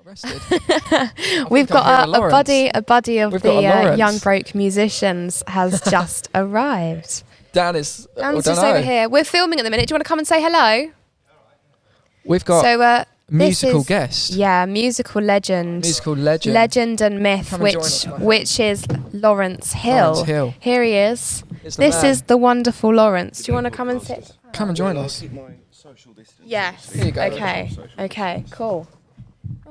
Arrested. We've got a buddy of We've got a the Lawrence. Young Broke Musicians has just arrived. Dan is. Dan's just over here. We're filming at the minute. Do you want to come and say hello? We've got So musical guest. Yeah, musical legend. Musical legend. Legend and myth, Come and join us, my which is Lawrence Hill. Lawrence Hill. Here he is. It's the This man. is the wonderful Lawrence. Do you want to come and sit? Come and join us. Yes. Here you go. Okay. Cool.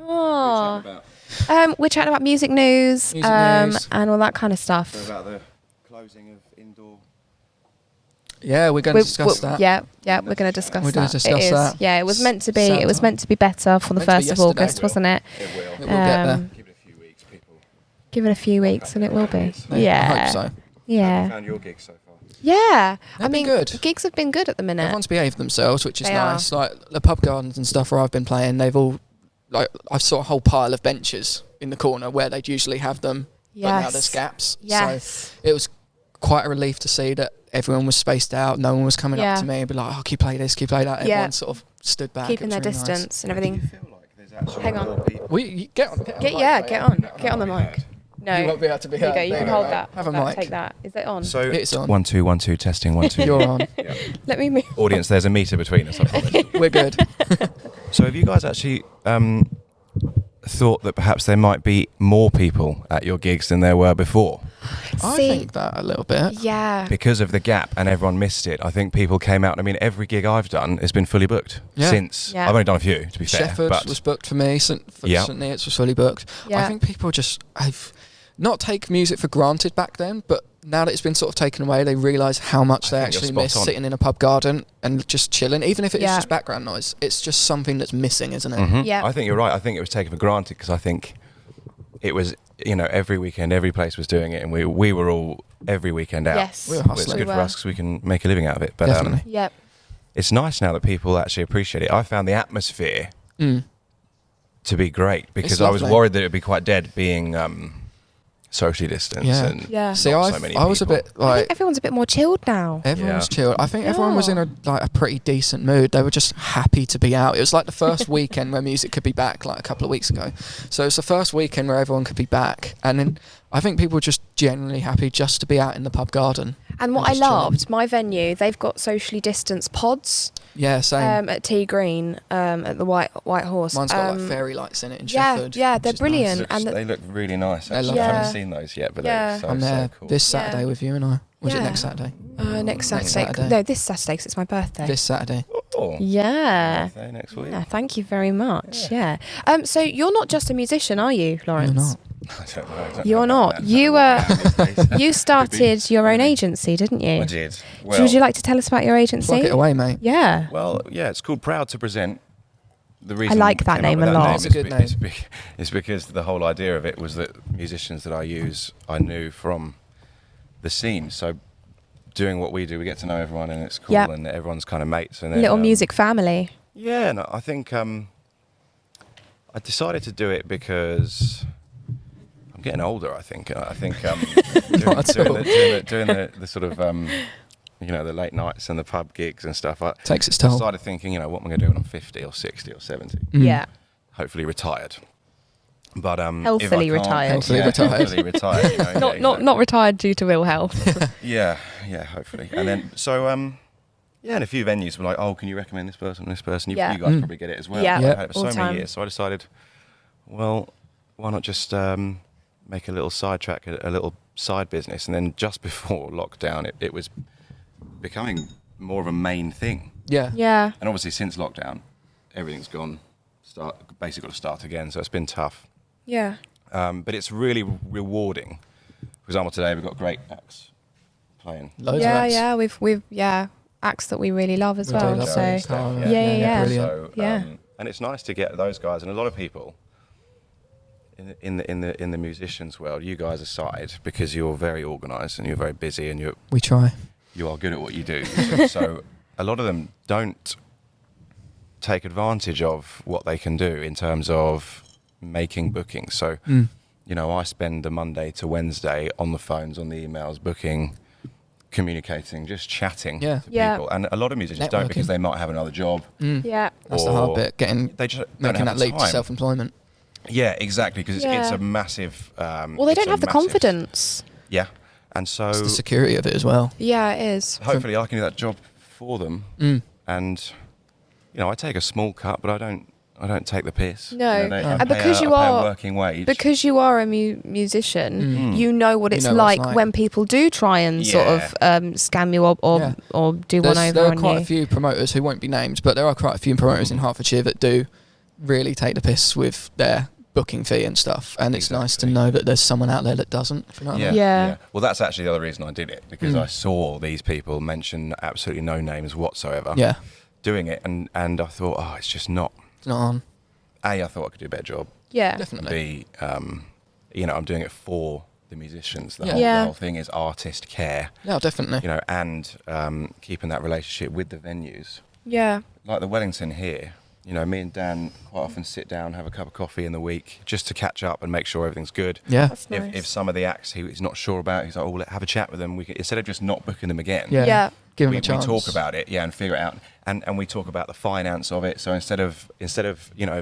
Oh. We're chatting about music news, and all that kind of stuff. About the closing of indoor. Yeah, we're going to discuss that. Yeah, we're going to discuss We're that. going to discuss that. Yeah, it was meant to be. Sad It was time. meant to be better for the Meant to be 1st of yesterday. August, wasn't it? It will. It will get there. Give it a few weeks, people. Give it a few weeks, and it will be. I Yeah. hope so. Have Yeah. you found your gig so far? Yeah. They've been good. gigs have been good at the minute. Everyone's behaved themselves, which is They nice. Like the pub gardens and stuff where I've been playing, they've all like I've saw a whole pile of benches in the corner where they'd usually have them, but now there's gaps. Yes. So it was quite a relief to see that everyone was spaced out. No one was coming up to me and be like, "Oh, can you play this? Can you play that?" Everyone sort of stood back, keeping It their was really nice. distance and everything. Do you feel like there's actually Hang on. more people? Well, you get on. Get Get on the mic. No. You won't be able to be There you heard. go. You There can you hold go. that. Have a That, mic. Take that. Is it on? So It's on. 1 2 1 2 testing 1 2. You're on. Yeah. Let me move. Audience, there's a meter between us. I promise. We're good. So have you guys actually thought that perhaps there might be more people at your gigs than there were before? I See- think that a little bit. Yeah. Because of the gap and everyone missed it, I think people came out. I mean, every gig I've done has been fully booked Yeah. since. Yeah. I've only done a few, to be fair. Sheffield But was booked for me. St Yeah. Neots was fully booked. Yeah. I think people just have not take music for granted back then, but now that it's been sort of taken away, they realise how much they I think you're actually spot miss on. sitting in a pub garden and just chilling. Even if it is Yeah. just background noise, it's just something that's missing, isn't it? Mhm. Yeah. I think you're right. I think it was taken for granted because I think it was, every weekend, every place was doing it, and we were all every weekend out. Yes. We were It's hustling. good We for were. us because we can make a living out of it. But Definitely. Yep. it's nice now that people actually appreciate it. I found the atmosphere Mm. to be great because It's I was lovely. worried that it would be quite dead being socially distanced Yeah. and Yeah. See, not so many I was a people. bit I like think everyone's a bit more chilled now. everyone's Yeah. chilled. I think everyone was in a pretty decent mood. They were just happy to be out. It was like the first weekend where music could be back, like a couple of weeks ago. So it's the first weekend where everyone could be back, and then I think people were just genuinely happy just to be out in the pub garden. And what I just chilling. loved, my venue, they've got socially distanced pods Yeah, same. at T Green, at the White Horse. Mine's got like fairy lights in it in yeah, Sheffield. yeah, which they're is brilliant. nice. And They look really nice. They Actually. look I nice. haven't seen those yet, but Yeah. they're so, I'm there so cool. this Saturday with you and I. Was it Yeah. next Saturday? next Saturday. Saturday. No, this Saturday 'cause it's my birthday. This Saturday. Oh, Yeah. birthday next week. Yeah, thank you very much. Yeah. So you're not just a musician, are you, Lawrence? You're not. I don't know, I don't You're know not. about You that. You started your own agency, didn't you? I did. So Well, would you like to tell us about your agency? Plug it away, mate. Yeah. Well, yeah, it's called Proud to Present. The reason like I that came up name with a that lot. name It's a is good be- name. is be- is because the whole idea of it was that musicians that I use, I knew from the scene. So doing what we do, we get to know everyone, and it's cool, Yep. and everyone's kind of mates. And then, Little music family. Yeah, no, I think I decided to do it because I'm getting older. I think doing, Not at all. doing the sort of the late nights and the pub gigs and stuff. I Takes its toll. started thinking, what am I going to do when I'm 50 or 60 or 70? Mm. Yeah. Hopefully retired. But if I Healthily can't- retired. Healthily yeah, retired. Healthily retired. You know, yeah, Not retired due to ill health. yeah, hopefully. And then and a few venues were like, "Oh, can you recommend this person, this person?" You, Yeah. you guys Mm. probably get it as well. Yeah. I've Yeah. had it for All so the many time. years, so I decided, well, why not just make a little sidetrack, a little side business, and then just before lockdown, it was becoming more of a main thing. Yeah. Yeah. And obviously, since lockdown, everything's gone. Basically got to start again, so it's been tough. Yeah. But it's really rewarding. For example, today we've got great acts playing. Loads of Yeah, acts. yeah. We've acts that we really love as We do well. love So those stuff, yeah. brilliant. So, Yeah. and it's nice to get those guys and a lot of people in the musicians world. You guys aside, because you're very organised and you're very busy and We try. you are good at what you do. So a lot of them don't take advantage of what they can do in terms of making bookings. So Mm. I spend the Monday to Wednesday on the phones, on the emails, booking, communicating, just chatting Yeah. to Yeah. people. And a lot of musicians don't because Networking. they might have another job. Mm. Yeah. That's the hard or bit. They just don't Making have that the leap to time. self-employment. Yeah, exactly, because it's Yeah. a massive. Well, they don't have the confidence. Yeah, and so It's the security of it as well. Yeah, it is. hopefully I can do that job for them. Mm. And I take a small cut, but I don't take the piss. No. I And pay because you I pay are- a working wage. Because you are a musician, you know what You it's know what like, it's like. when people do try and sort of scam you Yeah. or do one over There are on quite you. a few promoters who won't be named, but there are quite a few promoters in Hertfordshire that do really take the piss with their booking fee and stuff, and it's nice to know that there's someone out there that doesn't. If you know what I mean. Yeah. Well, that's actually the other reason I did it, because I saw these people mention absolutely no names whatsoever. Yeah. Doing it, and I thought, it's just not. It's not on. A, I thought I could do a better job. Yeah. Definitely. B, I'm doing it for the musicians. The, Yeah. whole, Yeah. the whole thing is artist care. Yeah, definitely. And keeping that relationship with the venues. Yeah. Like the Wellington here, me and Dan quite often sit down, have a cup of coffee in the week, just to catch up and make sure everything's good. Yeah. That's nice. If some of the acts he's not sure about, he's like, let's have a chat with them. We can, instead of just not booking them again. Yeah. Yeah. Give them we a chance. talk about it, and figure it out, and we talk about the finance of it. So instead of if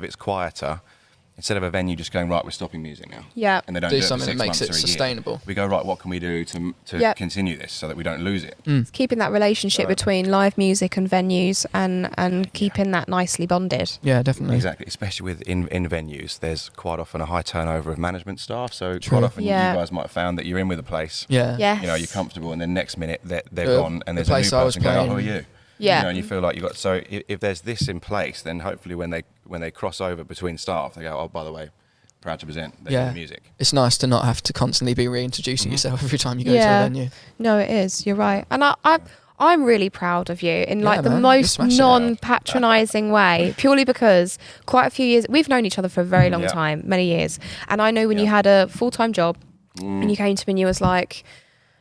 it's quieter, instead of a venue just going, right, we're stopping music now, Yeah. and they don't Do do it for something 6 that makes months it or a year, sustainable. we go, right, what can we do to Yep. continue this so that we don't lose it? It's keeping that relationship between live music and venues and keeping that nicely bonded. Yeah, definitely. Exactly, especially with in venues, there's quite often a high turnover of management staff. So True. quite often Yeah. you guys might have found that you're in with a place, Yeah. Yes. you're comfortable, and then next minute they're gone, and the there's a new place I was person going, who are playing- you? Yeah. And you feel like you got. So if there's this in place, then hopefully when they cross over between staff, they go, oh, by the way, proud to present the music. It's nice to not have to constantly be reintroducing yourself every time you go to Yeah. a venue. No, it is. You're right. And I'm really proud of you in like the man, you're most smashing it. non-patronising way, purely because quite a few years, we've known each other for a very long Yeah. time, many years. And I know when you Yeah. had a full-time job and you came to me and you was like,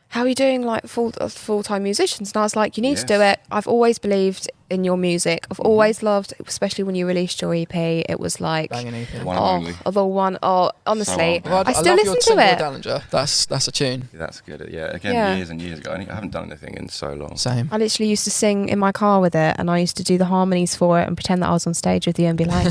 how are you doing like full-time musicians? And I was like, you need to do Yes. it. I've always believed in your music. I've always loved, especially when you released your EP, it was like, Banging EP. The one and only. the one, honestly, So on. I still love listen your to single it. Dallinger. That's a tune. That's good. Yeah. Again, Yeah. years and years ago. I haven't done anything in so long. Same. I literally used to sing in my car with it, and I used to do the harmonies for it and pretend that I was on stage with you and be like,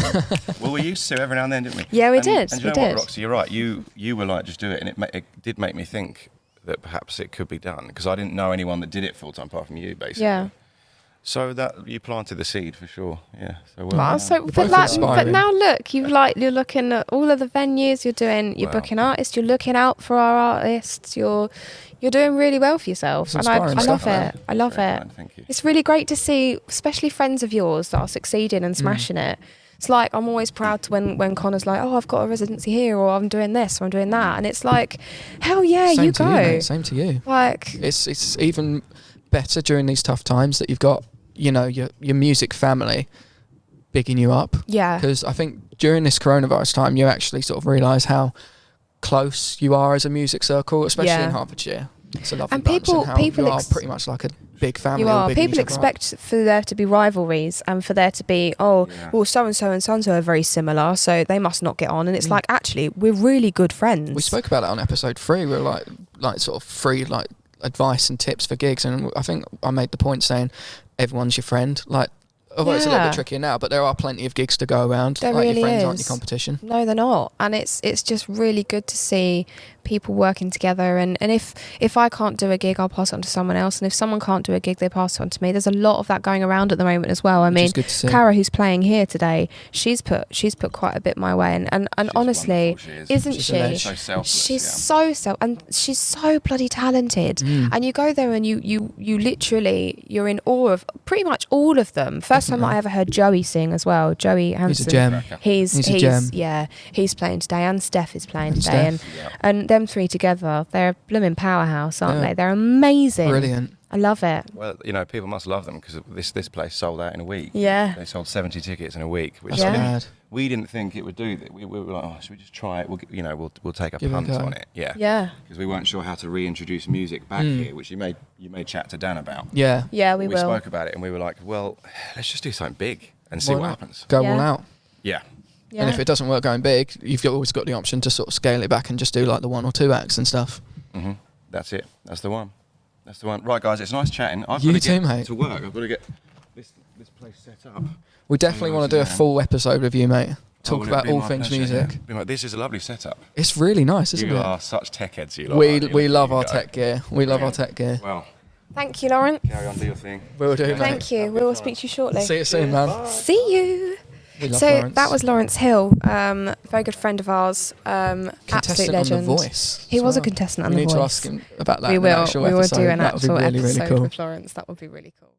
Well, we used to every now and then, didn't we? Yeah, we And- did, And we you know what, did. Roxy, you're right. You were like, just do it, and it did make me think that perhaps it could be done, because I didn't know anyone that did it full time apart from you, basically. yeah. So that you planted the seed for sure. Yeah. So well Well, done. so, both but, but inspiring. now look, you're looking at all of the venues you're Wow. booking artists, you're looking out for our artists, you're doing really well for yourself, It's and I inspiring love stuff, it. I love Very it. kind, thank you. It's really great to see, especially friends of yours that are succeeding Mm. and smashing it. It's like I'm always proud to when Connor's like, oh, I've got a residency here, or I'm doing this, or I'm doing that, and it's like, hell yeah, Same you to go. you, mate. Same to you. Like, It's even better during these tough times that you've got, your music family bigging you up. yeah, Because I think during this coronavirus time, you actually sort of realise how close you are as a music circle, especially Yeah. in Hertfordshire. It's a lovely And bunch, people- and how people you are ex- pretty much like a big family. you all are. bigging People each other up. expect for there to be rivalries and for there to be, Yeah. well, so and so are very similar, so they must not get on. And it's like, actually, we're really good friends. We spoke about it on episode 3. We were like sort of free advice and tips for gigs, and I think I made the point saying everyone's your friend. Although it's a little Yeah. bit trickier now, but there are plenty of gigs to go around. There Your really friends aren't is. your competition. No, they're not. And it's just really good to see people working together. And if I can't do a gig, I'll pass it on to someone else. And if someone can't do a gig, they pass it on to me. There's a lot of that going around at the moment as well. I Which mean, is good to see. Cara, who's playing here today, she's put quite a bit my way. And She's honestly, wonderful, she is. isn't She's a she? ledge. So selfless. She's and she's so bloody talented. Mm. And you go there and you literally, you're in awe of pretty much all of them. First time I ever heard Joey sing as well. Joey Hansen. He's a gem. He's a gem. yeah, he's playing today, and Steph is playing And today, Steph. Yeah. and them three together, they're a blooming powerhouse, aren't Yeah. they? They're amazing. Brilliant. I love it. Well, people must love them, because this place sold out in a week. Yeah. They sold 70 tickets in a week, which That's Yeah. bad. we didn't think it would do that. We were like, oh, should we just try it? We'll take a Give it a punt go. on it. Yeah. Yeah. Because we weren't sure how to reintroduce music back here, which you made chat to Dan about. Yeah. Yeah, we We will. spoke about it, and we were like, well, let's just do something big and see Why what not? happens. Go Yeah. all out. Yeah. Yeah. And if it doesn't work going big, you've always got the option to sort of scale it back and just do like the 1 or 2 acts and stuff. hmm That's it. That's the one. That's the one. Right, guys, it's nice chatting. I've You got to too, get mate. to work. I've got to get this place set up. We definitely want to do a full episode with you, mate. talk well, about it'd be all my things pleasure, music. yeah. Be my- This is a lovely setup. It's really nice, isn't You it? are such tech heads, you lot. We aren't you? we Look love at our you go. tech gear. We love our Brilliant. tech gear. Well, Thank you, Lauren. carry on, do your thing. Will do, mate. Thank you. We will speak to you shortly. See you soon, man. See you. We love So Lawrence. that was Lawrence Hill, very good friend of ours, absolute Contestant legend. on The Voice. He as was a well. contestant on We The need to Voice. ask him about that. We in an will. actual We will episode. do an That would be actual really, episode really cool. with Lawrence. That would be really cool.